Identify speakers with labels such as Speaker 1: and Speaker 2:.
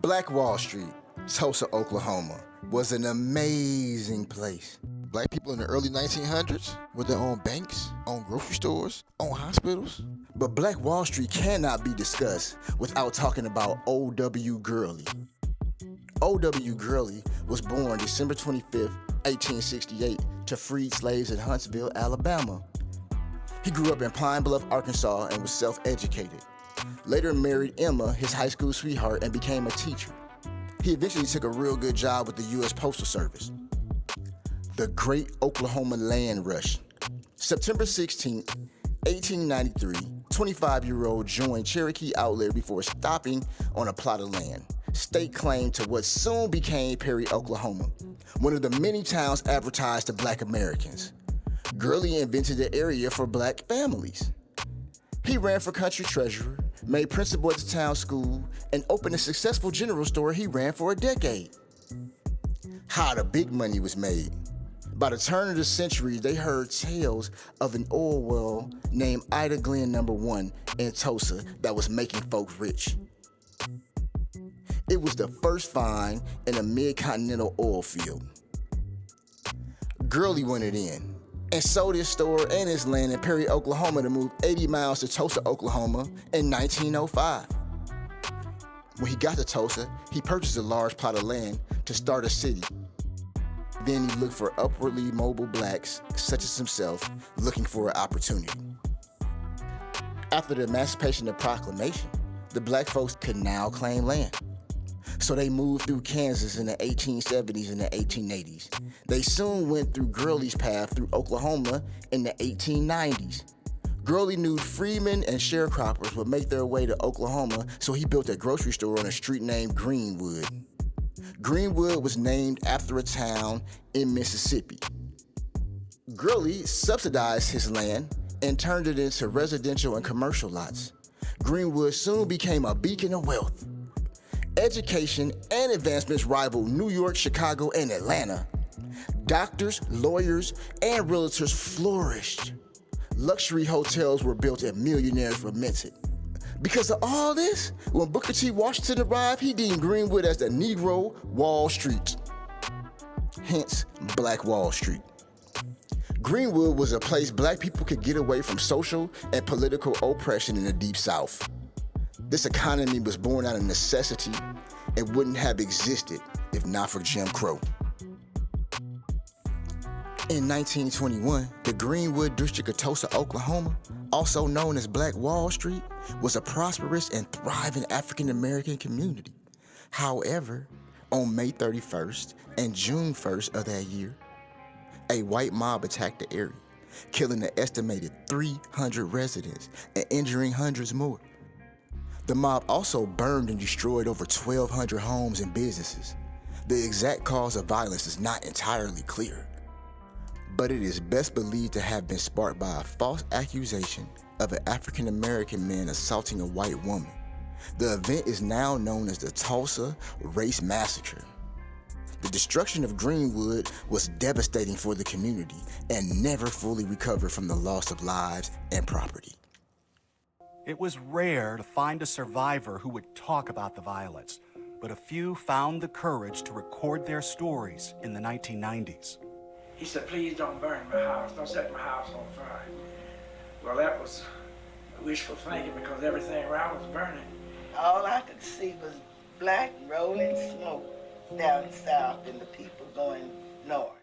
Speaker 1: Black Wall Street, Tulsa, Oklahoma, was an amazing place.
Speaker 2: Black people in the early 1900s with their own banks, own grocery stores, own hospitals.
Speaker 1: But Black Wall Street cannot be discussed without talking about O.W. Gurley. O.W. Gurley was born December 25, 1868, to freed slaves in Huntsville, Alabama. He grew up in Pine Bluff, Arkansas, and was self-educated. Later married Emma, his high school sweetheart, and became a teacher. He eventually took a real good job with the U.S. Postal Service. The Great Oklahoma Land Rush. September 16, 1893, 25-year-old joined Cherokee Outlet before stopping on a plot of land. State claim to what soon became Perry, Oklahoma, one of the many towns advertised to Black Americans. Gurley invented the area for Black families. He ran for country treasurer, made principal at the town school, and opened a successful general store he ran for a decade. How the big money was made. By the turn of the century, they heard tales of an oil well named Ida Glen No. 1 in Tulsa that was making folks rich. It was the first find in a mid-continental oil field. Gurley wanted in and sold his store and his land in Perry, Oklahoma to move 80 miles to Tulsa, Oklahoma in 1905. When he got to Tulsa, he purchased a large plot of land to start a city. Then he looked for upwardly mobile blacks, such as himself, looking for an opportunity. After the Emancipation Proclamation, the black folks could now claim land. So they moved through Kansas in the 1870s and the 1880s. They soon went through Gurley's path through Oklahoma in the 1890s. Gurley knew freemen and sharecroppers would make their way to Oklahoma, so he built a grocery store on a street named Greenwood. Greenwood was named after a town in Mississippi. Gurley subsidized his land and turned it into residential and commercial lots. Greenwood soon became a beacon of wealth. Education and advancements rivaled New York, Chicago, and Atlanta. Doctors, lawyers, and realtors flourished. Luxury hotels were built and millionaires were minted. Because of all this, when Booker T. Washington arrived, he deemed Greenwood as the Negro Wall Street. Hence, Black Wall Street. Greenwood was a place black people could get away from social and political oppression in the Deep South. This economy was born out of necessity and wouldn't have existed if not for Jim Crow. In 1921, the Greenwood District of Tulsa, Oklahoma, also known as Black Wall Street, was a prosperous and thriving African-American community. However, on May 31st and June 1st of that year, a white mob attacked the area, killing an estimated 300 residents and injuring hundreds more. The mob also burned and destroyed over 1,200 homes and businesses. The exact cause of violence is not entirely clear, but it is best believed to have been sparked by a false accusation of an African-American man assaulting a white woman. The event is now known as the Tulsa Race Massacre. The destruction of Greenwood was devastating for the community and never fully recovered from the loss of lives and property.
Speaker 3: It was rare to find a survivor who would talk about the violence, but a few found the courage to record their stories in the 1990s.
Speaker 4: He said, "Please don't burn my house. Don't set my house on fire." Well, that was wishful thinking because everything around was burning.
Speaker 5: All I could see was black rolling smoke down south and the people going north.